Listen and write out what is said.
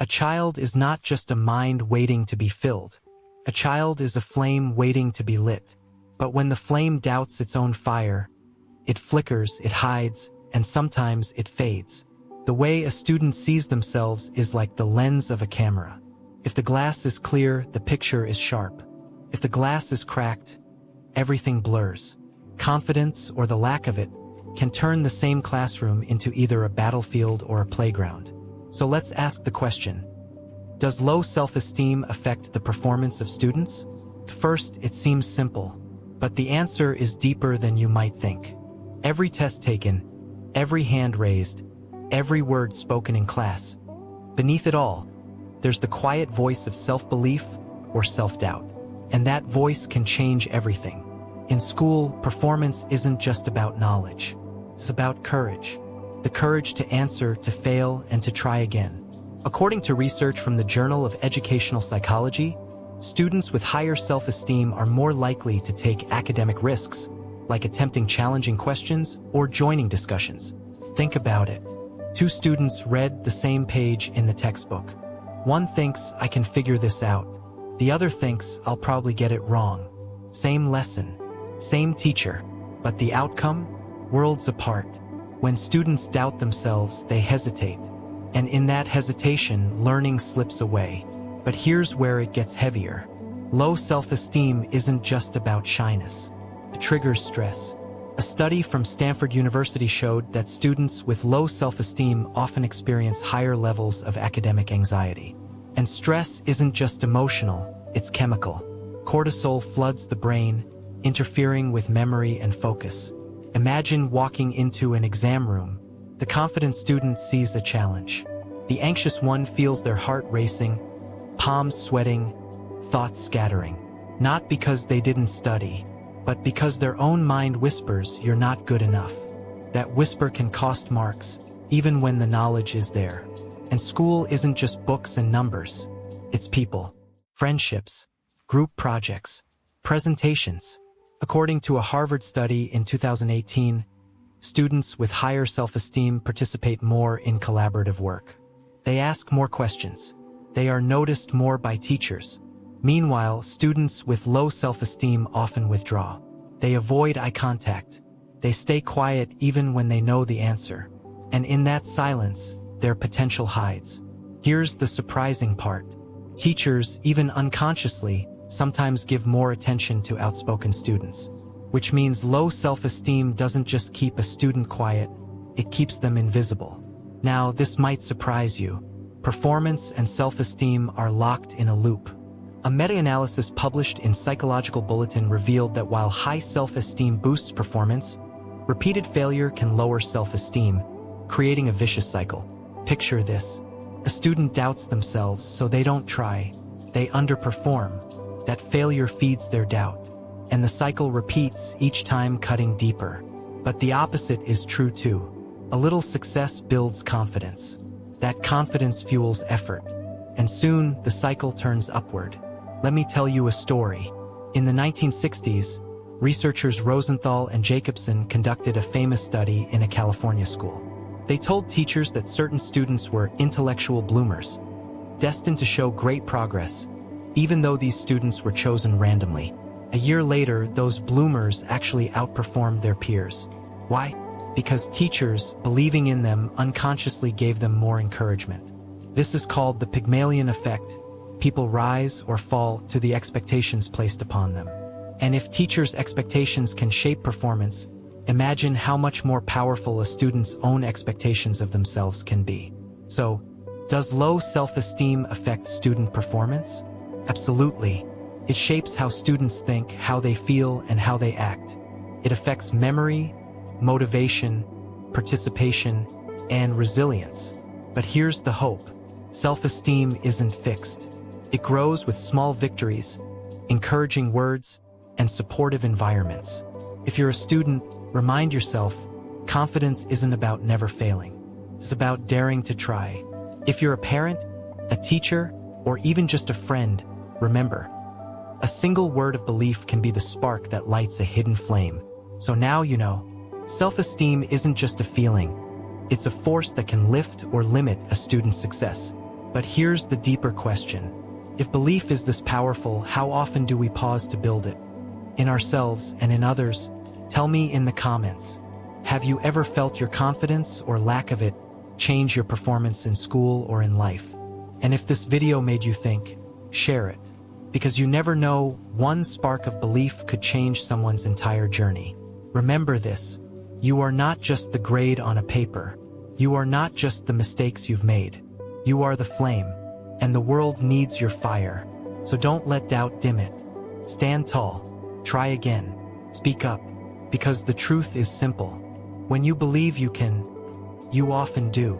A child is not just a mind waiting to be filled. A child is a flame waiting to be lit. But when the flame doubts its own fire, it flickers, it hides, and sometimes it fades. The way a student sees themselves is like the lens of a camera. If the glass is clear, the picture is sharp. If the glass is cracked, everything blurs. Confidence, or the lack of it, can turn the same classroom into either a battlefield or a playground. So let's ask the question: does low self-esteem affect the performance of students? First, it seems simple, but the answer is deeper than you might think. Every test taken, every hand raised, every word spoken in class, beneath it all, there's the quiet voice of self-belief or self-doubt. And that voice can change everything. In school, performance isn't just about knowledge. It's about courage. The courage to answer, to fail, and to try again. According to research from the Journal of Educational Psychology, students with higher self-esteem are more likely to take academic risks, like attempting challenging questions or joining discussions. Think about it. Two students read the same page in the textbook. One thinks, I can figure this out. The other thinks, I'll probably get it wrong. Same lesson, same teacher, but the outcome? Worlds apart. When students doubt themselves, they hesitate. And in that hesitation, learning slips away. But here's where it gets heavier. Low self-esteem isn't just about shyness. It triggers stress. A study from Stanford University showed that students with low self-esteem often experience higher levels of academic anxiety. And stress isn't just emotional, it's chemical. Cortisol floods the brain, interfering with memory and focus. Imagine walking into an exam room. The confident student sees a challenge. The anxious one feels their heart racing, palms sweating, thoughts scattering. Not because they didn't study, but because their own mind whispers, you're not good enough. That whisper can cost marks, even when the knowledge is there. And school isn't just books and numbers. It's people, friendships, group projects, presentations. According to a Harvard study in 2018, students with higher self-esteem participate more in collaborative work. They ask more questions. They are noticed more by teachers. Meanwhile, students with low self-esteem often withdraw. They avoid eye contact. They stay quiet even when they know the answer. And in that silence, their potential hides. Here's the surprising part. Teachers, even unconsciously, sometimes give more attention to outspoken students. Which means low self-esteem doesn't just keep a student quiet, it keeps them invisible. Now, this might surprise you. Performance and self-esteem are locked in a loop. A meta-analysis published in Psychological Bulletin revealed that while high self-esteem boosts performance, repeated failure can lower self-esteem, creating a vicious cycle. Picture this. A student doubts themselves, so they don't try. They underperform. That failure feeds their doubt. And the cycle repeats, each time cutting deeper. But the opposite is true too. A little success builds confidence. That confidence fuels effort. And soon, the cycle turns upward. Let me tell you a story. In the 1960s, researchers Rosenthal and Jacobson conducted a famous study in a California school. They told teachers that certain students were intellectual bloomers, destined to show great progress, even though these students were chosen randomly. A year later, those bloomers actually outperformed their peers. Why? Because teachers, believing in them, unconsciously gave them more encouragement. This is called the Pygmalion effect. People rise or fall to the expectations placed upon them. And if teachers' expectations can shape performance, imagine how much more powerful a student's own expectations of themselves can be. So, does low self-esteem affect student performance? Absolutely. It shapes how students think, how they feel, and how they act. It affects memory, motivation, participation, and resilience. But here's the hope. Self-esteem isn't fixed. It grows with small victories, encouraging words, and supportive environments. If you're a student, remind yourself, confidence isn't about never failing. It's about daring to try. If you're a parent, a teacher, or even just a friend, remember, a single word of belief can be the spark that lights a hidden flame. So now you know, self-esteem isn't just a feeling. It's a force that can lift or limit a student's success. But here's the deeper question. If belief is this powerful, how often do we pause to build it? In ourselves and in others? Tell me in the comments. Have you ever felt your confidence or lack of it change your performance in school or in life? And if this video made you think, share it. Because you never know, one spark of belief could change someone's entire journey. Remember this. You are not just the grade on a paper. You are not just the mistakes you've made. You are the flame, and the world needs your fire. So don't let doubt dim it. Stand tall. Try again. Speak up. Because the truth is simple. When you believe you can, you often do.